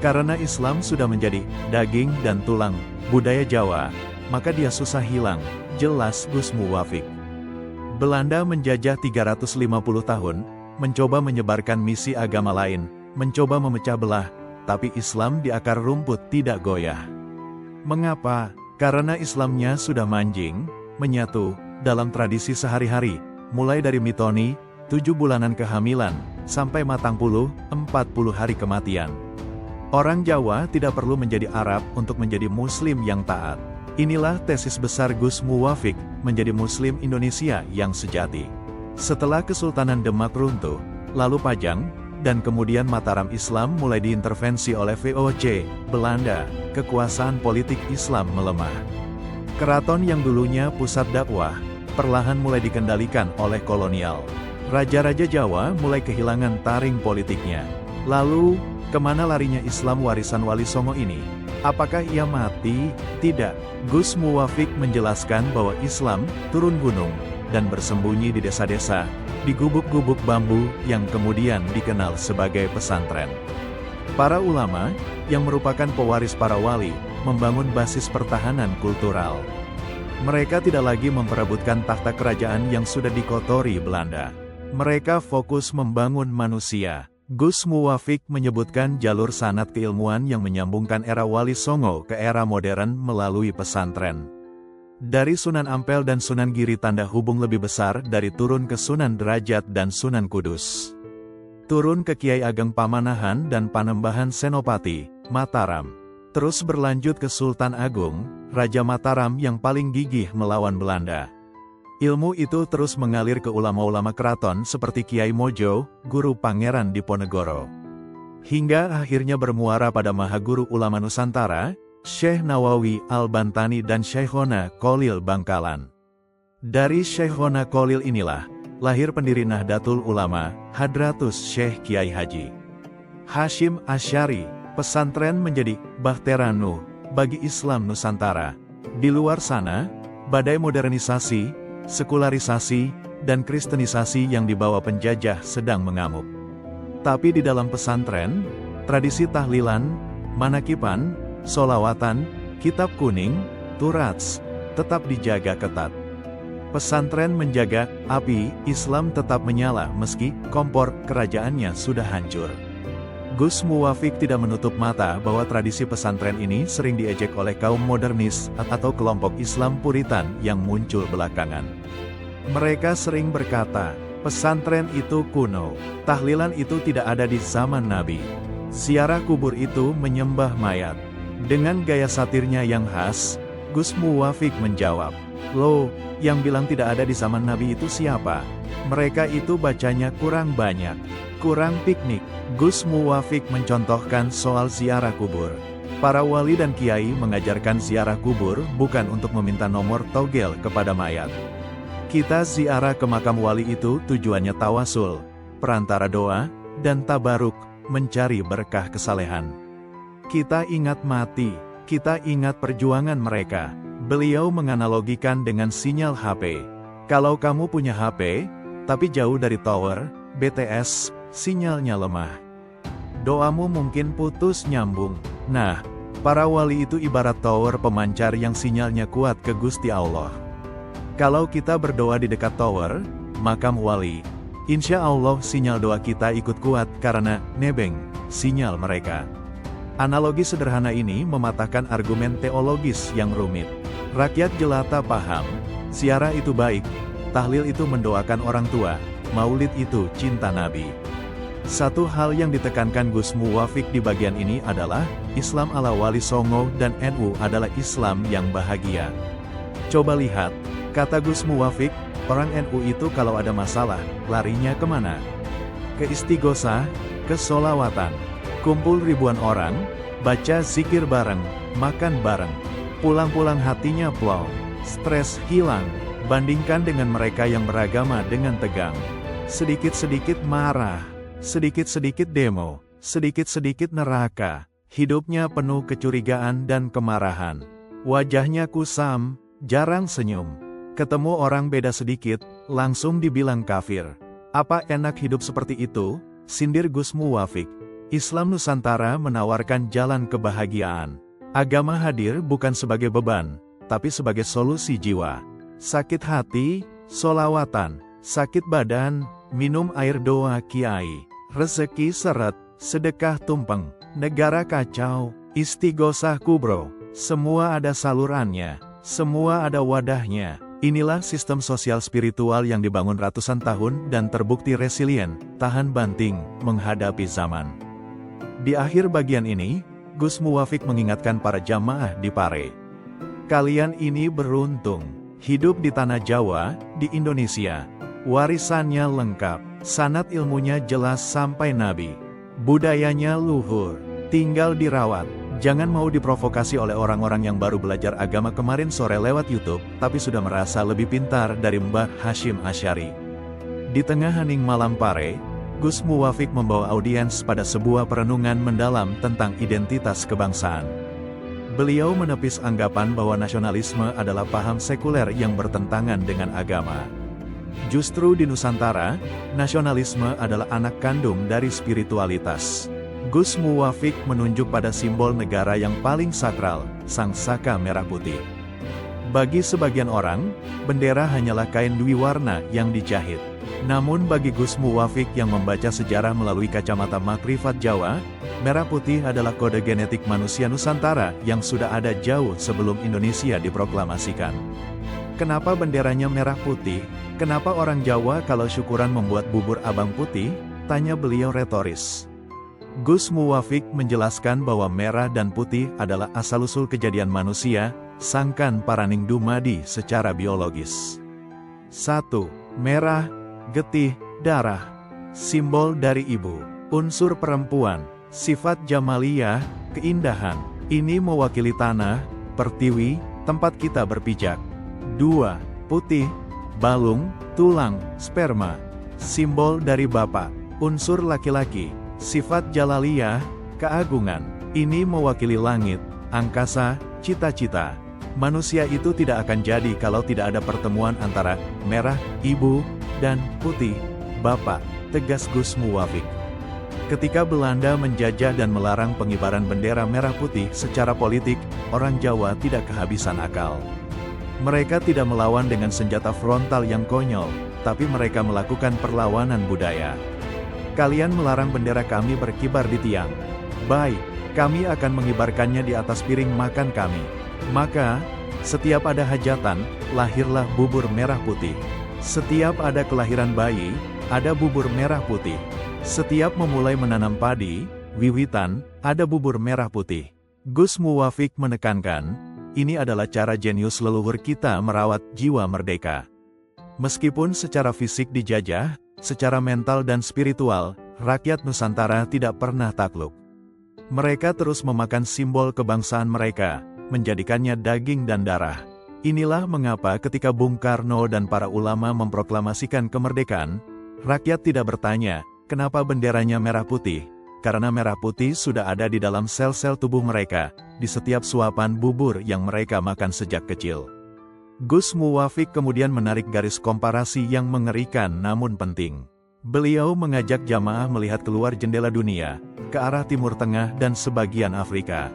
Karena Islam sudah menjadi daging dan tulang budaya Jawa, maka dia susah hilang, jelas Gus Muwafiq. Belanda menjajah 350 tahun, mencoba menyebarkan misi agama lain, mencoba memecah belah, tapi Islam di akar rumput tidak goyah. Mengapa? Karena Islamnya sudah manjing, menyatu, dalam tradisi sehari-hari, mulai dari mitoni, 7 bulanan kehamilan, sampai matang 40 hari kematian. Orang Jawa tidak perlu menjadi Arab untuk menjadi Muslim yang taat. Inilah tesis besar Gus Muwaffiq, menjadi Muslim Indonesia yang sejati. Setelah Kesultanan Demak runtuh, lalu Pajang, dan kemudian Mataram, Islam mulai diintervensi oleh VOC, Belanda, kekuasaan politik Islam melemah. Keraton yang dulunya pusat dakwah, perlahan mulai dikendalikan oleh kolonial. Raja-raja Jawa mulai kehilangan taring politiknya. Lalu, kemana larinya Islam warisan Wali Songo ini? Apakah ia mati? Tidak. Gus Muwaffiq menjelaskan bahwa Islam turun gunung dan bersembunyi di desa-desa, di gubuk-gubuk bambu yang kemudian dikenal sebagai pesantren. Para ulama, yang merupakan pewaris para wali, membangun basis pertahanan kultural. Mereka tidak lagi memperebutkan tahta kerajaan yang sudah dikotori Belanda. Mereka fokus membangun manusia. Gus Muwaffiq menyebutkan jalur sanad keilmuan yang menyambungkan era Wali Songo ke era modern melalui pesantren. Dari Sunan Ampel dan Sunan Giri tanda hubung lebih besar dari turun ke Sunan Derajat dan Sunan Kudus. Turun ke Kiai Ageng Pamanahan dan Panembahan Senopati, Mataram. Terus berlanjut ke Sultan Agung, Raja Mataram yang paling gigih melawan Belanda. Ilmu itu terus mengalir ke ulama-ulama keraton seperti Kiai Mojo, Guru Pangeran Diponegoro. Hingga akhirnya bermuara pada Mahaguru Ulama Nusantara, Syekh Nawawi Al-Bantani dan Syekhona Kholil Bangkalan. Dari Syekhona Kholil inilah, lahir pendiri Nahdlatul Ulama, Hadratus Syekh Kiai Haji Hashim Asy'ari. Pesantren menjadi bahtera Nuh bagi Islam Nusantara. Di luar sana, badai modernisasi, sekularisasi, dan kristenisasi yang dibawa penjajah sedang mengamuk. Tapi di dalam pesantren, tradisi tahlilan, manakipan, solawatan, kitab kuning, turats, tetap dijaga ketat. Pesantren menjaga api Islam tetap menyala meski kompor kerajaannya sudah hancur. Gus Muwaffiq tidak menutup mata bahwa tradisi pesantren ini sering diejek oleh kaum modernis atau kelompok Islam Puritan yang muncul belakangan. Mereka sering berkata, pesantren itu kuno, tahlilan itu tidak ada di zaman Nabi, ziarah kubur itu menyembah mayat. Dengan gaya satirnya yang khas, Gus Muwaffiq menjawab, "Loh, yang bilang tidak ada di zaman Nabi itu siapa? Mereka itu bacanya kurang banyak, kurang piknik." Gus Muwaffiq mencontohkan soal ziarah kubur. Para wali dan kiai mengajarkan ziarah kubur bukan untuk meminta nomor togel kepada mayat. Kita ziarah ke makam wali itu tujuannya tawasul, perantara doa, dan tabaruk, mencari berkah kesalehan. Kita ingat mati, kita ingat perjuangan mereka. Beliau menganalogikan dengan sinyal HP. Kalau kamu punya HP, tapi jauh dari tower, BTS, sinyalnya lemah. Doamu mungkin putus nyambung. Nah, para wali itu ibarat tower pemancar yang sinyalnya kuat ke Gusti Allah. Kalau kita berdoa di dekat tower, makam wali, insya Allah sinyal doa kita ikut kuat karena nebeng sinyal mereka. Analogi sederhana ini mematahkan argumen teologis yang rumit. Rakyat jelata paham, ziarah itu baik, tahlil itu mendoakan orang tua, maulid itu cinta Nabi. Satu hal yang ditekankan Gus Muwaffiq di bagian ini adalah, Islam ala Wali Songo dan NU adalah Islam yang bahagia. Coba lihat, kata Gus Muwaffiq, orang NU itu kalau ada masalah, larinya kemana? Ke istighosah, ke solawatan. Kumpul ribuan orang, baca zikir bareng, makan bareng. Pulang-pulang hatinya plong, stres hilang. Bandingkan dengan mereka yang beragama dengan tegang. Sedikit-sedikit marah. Sedikit-sedikit demo, sedikit-sedikit neraka, hidupnya penuh kecurigaan dan kemarahan. Wajahnya kusam, jarang senyum. Ketemu orang beda sedikit, langsung dibilang kafir. Apa enak hidup seperti itu? Sindir Gus Muwaffiq. Islam Nusantara menawarkan jalan kebahagiaan. Agama hadir bukan sebagai beban, tapi sebagai solusi jiwa. Sakit hati, solawatan. Sakit badan, minum air doa kiai. Rezeki seret, sedekah tumpeng, negara kacau, istighosah kubro, semua ada salurannya, semua ada wadahnya, Inilah sistem sosial spiritual yang dibangun ratusan tahun dan terbukti resilient, tahan banting, menghadapi zaman. Di akhir bagian ini, Gus Muwafiq mengingatkan para jamaah di Pare. Kalian ini beruntung, hidup di tanah Jawa, di Indonesia. Warisannya lengkap, sanad ilmunya jelas sampai nabi. Budayanya luhur, tinggal dirawat. Jangan mau diprovokasi oleh orang-orang yang baru belajar agama kemarin sore lewat YouTube, tapi sudah merasa lebih pintar dari Mbah Hashim Asy'ari. Di tengah hening malam Pare, Gus Muwafiq membawa audiens pada sebuah perenungan mendalam tentang identitas kebangsaan. Beliau menepis anggapan bahwa nasionalisme adalah paham sekuler yang bertentangan dengan agama. Justru di Nusantara, nasionalisme adalah anak kandung dari spiritualitas. Gus Muwafiq menunjuk pada simbol negara yang paling sakral, sang saka merah putih. Bagi sebagian orang, bendera hanyalah kain dwi warna yang dijahit. Namun bagi Gus Muwafiq yang membaca sejarah melalui kacamata makrifat Jawa, merah putih adalah kode genetik manusia Nusantara yang sudah ada jauh sebelum Indonesia diproklamasikan. Kenapa benderanya merah putih? Kenapa orang Jawa kalau syukuran membuat bubur abang putih? Tanya beliau retoris. Gus Muwafiq menjelaskan bahwa merah dan putih adalah asal-usul kejadian manusia, sangkan paraning dumadi secara biologis. 1. Merah, getih, darah. Simbol dari ibu. Unsur perempuan, sifat jamaliyah, keindahan. Ini mewakili tanah, pertiwi, tempat kita berpijak. 2. Putih, balung, tulang, sperma. Simbol dari bapak. Unsur laki-laki. Sifat jalaliyah, keagungan. Ini mewakili langit, angkasa, cita-cita. Manusia itu tidak akan jadi kalau tidak ada pertemuan antara merah, ibu, dan putih, bapak, tegas Gus Muwafiq. Ketika Belanda menjajah dan melarang pengibaran bendera merah putih secara politik, orang Jawa tidak kehabisan akal. Mereka tidak melawan dengan senjata frontal yang konyol, tapi mereka melakukan perlawanan budaya. Kalian melarang bendera kami berkibar di tiang. Baik, kami akan mengibarkannya di atas piring makan kami. Maka, setiap ada hajatan, lahirlah bubur merah putih. Setiap ada kelahiran bayi, ada bubur merah putih. Setiap memulai menanam padi, wiwitan, ada bubur merah putih. Gus Muwafiq menekankan, ini adalah cara jenius leluhur kita merawat jiwa merdeka. Meskipun secara fisik dijajah, secara mental dan spiritual, rakyat Nusantara tidak pernah takluk. Mereka terus memakan simbol kebangsaan mereka, menjadikannya daging dan darah. Inilah mengapa ketika Bung Karno dan para ulama memproklamasikan kemerdekaan, rakyat tidak bertanya, kenapa benderanya merah putih? Karena merah putih sudah ada di dalam sel-sel tubuh mereka, di setiap suapan bubur yang mereka makan sejak kecil. Gus Muwafiq kemudian menarik garis komparasi yang mengerikan namun penting. Beliau mengajak jamaah melihat keluar jendela dunia, ke arah Timur Tengah dan sebagian Afrika.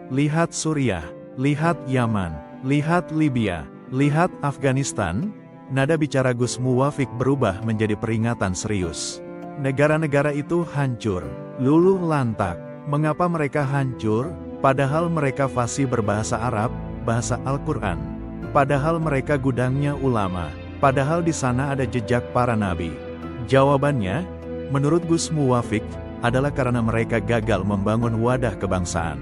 Lihat Suriah, lihat Yaman, lihat Libya, lihat Afghanistan. Nada bicara Gus Muwafiq berubah menjadi peringatan serius. Negara-negara itu hancur, luluh lantak. Mengapa mereka hancur? Padahal mereka fasih berbahasa Arab, bahasa Al-Quran. Padahal mereka gudangnya ulama, padahal di sana ada jejak para nabi. Jawabannya, menurut Gus Muwafiq, adalah karena mereka gagal membangun wadah kebangsaan.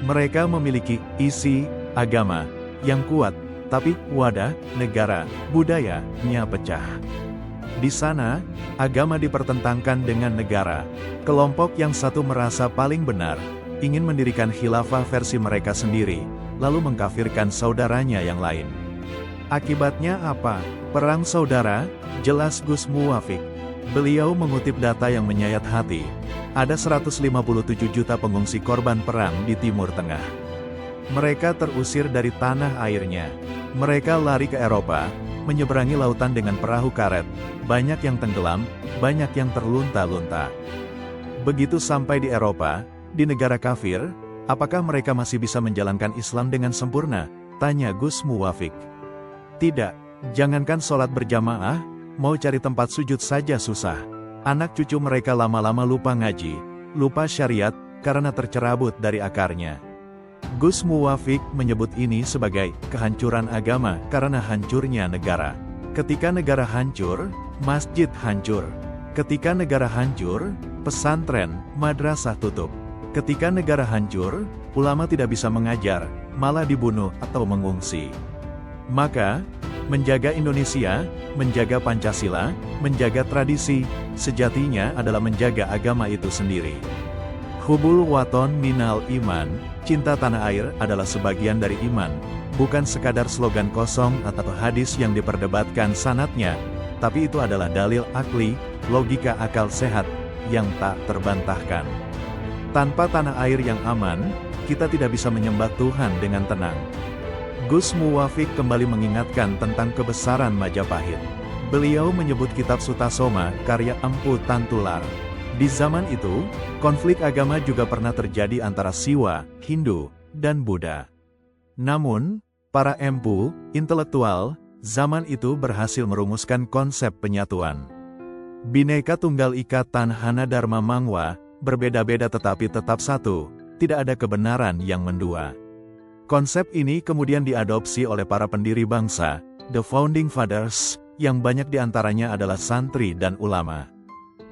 Mereka memiliki isi, agama, yang kuat, tapi wadah, negara, budayanya pecah. Di sana, agama dipertentangkan dengan negara. Kelompok yang satu merasa paling benar, ingin mendirikan khilafah versi mereka sendiri, lalu mengkafirkan saudaranya yang lain. Akibatnya apa? Perang saudara, jelas Gus Muwafiq. Beliau mengutip data yang menyayat hati. Ada 157 juta pengungsi korban perang di Timur Tengah. Mereka terusir dari tanah airnya. Mereka lari ke Eropa, menyeberangi lautan dengan perahu karet. Banyak yang tenggelam, banyak yang terlunta-lunta. Begitu sampai di Eropa, di negara kafir, apakah mereka masih bisa menjalankan Islam dengan sempurna? Tanya Gus Muwafiq. Tidak, jangankan sholat berjamaah, mau cari tempat sujud saja susah. Anak cucu mereka lama-lama lupa ngaji, lupa syariat, karena tercerabut dari akarnya. Gus Muwafik menyebut ini sebagai kehancuran agama karena hancurnya negara. Ketika negara hancur, masjid hancur. Ketika negara hancur, pesantren, madrasah tutup. Ketika negara hancur, ulama tidak bisa mengajar, malah dibunuh atau mengungsi. Maka, menjaga Indonesia, menjaga Pancasila, menjaga tradisi, sejatinya adalah menjaga agama itu sendiri. Hubul waton minal iman, cinta tanah air adalah sebagian dari iman, bukan sekadar slogan kosong atau hadis yang diperdebatkan sanadnya, tapi itu adalah dalil akli, logika akal sehat, yang tak terbantahkan. Tanpa tanah air yang aman, kita tidak bisa menyembah Tuhan dengan tenang. Gus Muwafik kembali mengingatkan tentang kebesaran Majapahit. Beliau menyebut kitab Sutasoma, karya Empu Tantular. Di zaman itu, konflik agama juga pernah terjadi antara Siwa, Hindu, dan Buddha. Namun, para empu, intelektual, zaman itu berhasil merumuskan konsep penyatuan. Bhinneka Tunggal Ika Tanhana Dharma Mangwa, berbeda-beda tetapi tetap satu, tidak ada kebenaran yang mendua. Konsep ini kemudian diadopsi oleh para pendiri bangsa, the Founding Fathers, yang banyak diantaranya adalah santri dan ulama.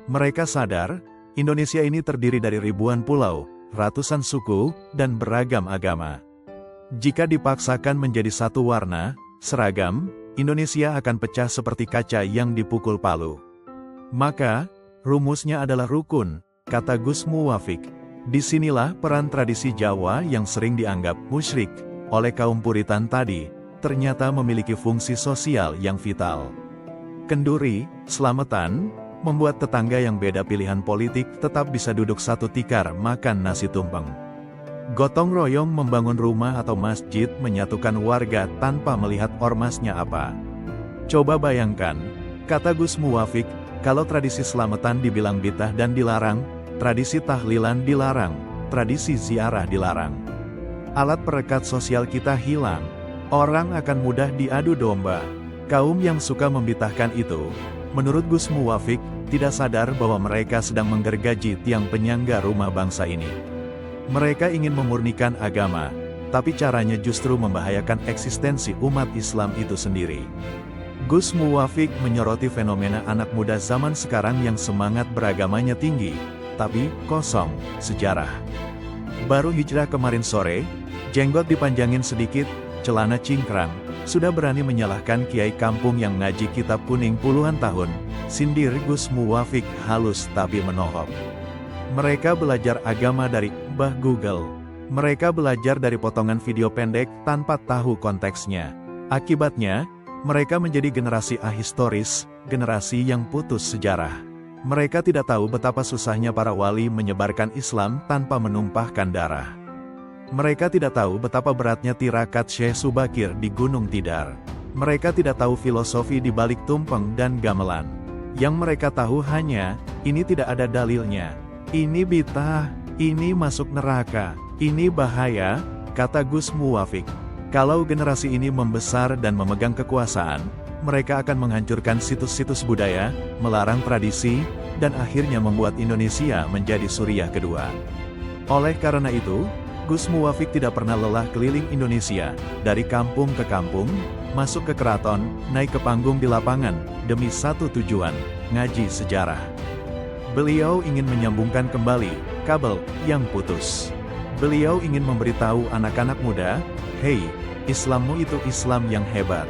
Mereka sadar, Indonesia ini terdiri dari ribuan pulau, ratusan suku, dan beragam agama. Jika dipaksakan menjadi satu warna, seragam, Indonesia akan pecah seperti kaca yang dipukul palu. Maka, rumusnya adalah rukun, kata Gus Muwafik. Disinilah peran tradisi Jawa yang sering dianggap musyrik oleh kaum Puritan tadi, ternyata memiliki fungsi sosial yang vital. Kenduri, selamatan, membuat tetangga yang beda pilihan politik tetap bisa duduk satu tikar makan nasi tumpeng. Gotong royong membangun rumah atau masjid menyatukan warga tanpa melihat ormasnya apa. Coba bayangkan, kata Gus Muwafik, kalau tradisi selamatan dibilang bid'ah dan dilarang, tradisi tahlilan dilarang, tradisi ziarah dilarang. Alat perekat sosial kita hilang, orang akan mudah diadu domba. Kaum yang suka membid'ahkan itu, menurut Gus Muwafik, tidak sadar bahwa mereka sedang menggergaji tiang penyangga rumah bangsa ini. Mereka ingin memurnikan agama, tapi caranya justru membahayakan eksistensi umat Islam itu sendiri. Gus Muwafik menyoroti fenomena anak muda zaman sekarang yang semangat beragamanya tinggi, tapi kosong sejarah. Baru hijrah kemarin sore, jenggot dipanjangin sedikit, celana cingkrang, sudah berani menyalahkan kiai kampung yang ngaji kitab kuning puluhan tahun, sindir Gus Muwafik halus tapi menohok. Mereka belajar agama dari Mbah Google. Mereka belajar dari potongan video pendek tanpa tahu konteksnya. Akibatnya, mereka menjadi generasi ahistoris, generasi yang putus sejarah. Mereka tidak tahu betapa susahnya para wali menyebarkan Islam tanpa menumpahkan darah. Mereka tidak tahu betapa beratnya tirakat Syekh Subakir di Gunung Tidar. Mereka tidak tahu filosofi di balik tumpeng dan gamelan. Yang mereka tahu hanya, ini tidak ada dalilnya. Ini bid'ah, ini masuk neraka, ini bahaya, kata Gus Muwafik. Kalau generasi ini membesar dan memegang kekuasaan, mereka akan menghancurkan situs-situs budaya, melarang tradisi, dan akhirnya membuat Indonesia menjadi Suriah kedua. Oleh karena itu, Gus Muwafik tidak pernah lelah keliling Indonesia, dari kampung ke kampung, masuk ke keraton, naik ke panggung di lapangan, demi satu tujuan, ngaji sejarah. Beliau ingin menyambungkan kembali kabel yang putus. Beliau ingin memberitahu anak-anak muda, hei, Islammu itu Islam yang hebat.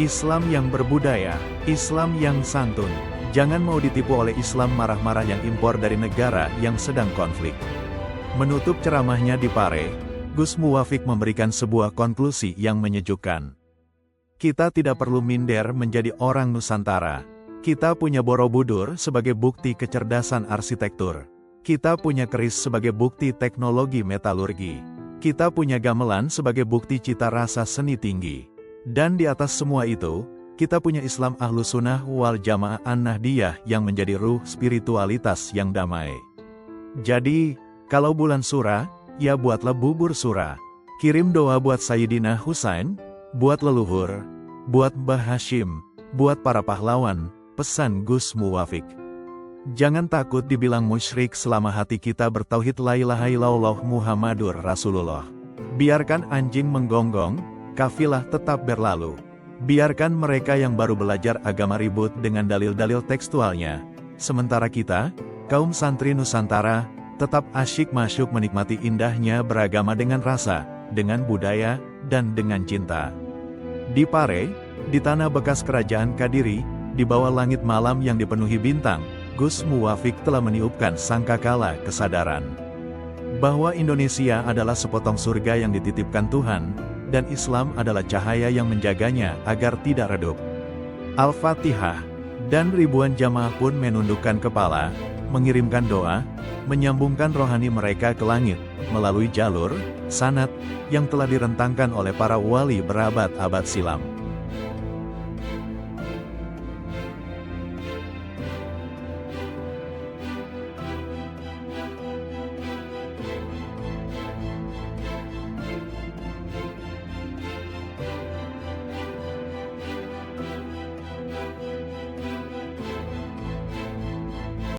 Islam yang berbudaya, Islam yang santun. Jangan mau ditipu oleh Islam marah-marah yang impor dari negara yang sedang konflik. Menutup ceramahnya di Pare, Gus Muwafik memberikan sebuah konklusi yang menyejukkan. Kita tidak perlu minder menjadi orang Nusantara. Kita punya Borobudur sebagai bukti kecerdasan arsitektur. Kita punya keris sebagai bukti teknologi metalurgi. Kita punya gamelan sebagai bukti cita rasa seni tinggi. Dan di atas semua itu, kita punya Islam Ahlussunnah wal Jamaah An-Nahdiyah yang menjadi ruh spiritualitas yang damai. Jadi, kalau bulan sura, ya buatlah bubur sura. Kirim doa buat Sayyidina Husain, buat leluhur, buat Mbah Hashim, buat para pahlawan, pesan Gus Muwafik. Jangan takut dibilang musyrik selama hati kita bertauhid la ilaha illallah Muhammadur Rasulullah. Biarkan anjing menggonggong, kafilah tetap berlalu. Biarkan mereka yang baru belajar agama ribut dengan dalil-dalil tekstualnya. Sementara kita, kaum santri Nusantara, tetap asyik masyuk menikmati indahnya beragama dengan rasa, dengan budaya, dan dengan cinta. Di Pare, di tanah bekas kerajaan Kadiri, di bawah langit malam yang dipenuhi bintang, Gus Muwafik telah meniupkan sangkakala kesadaran bahwa Indonesia adalah sepotong surga yang dititipkan Tuhan, dan Islam adalah cahaya yang menjaganya agar tidak redup. Al-Fatihah. Dan ribuan jamaah pun menundukkan kepala, mengirimkan doa, menyambungkan rohani mereka ke langit, melalui jalur, sanad, yang telah direntangkan oleh para wali berabad-abad silam.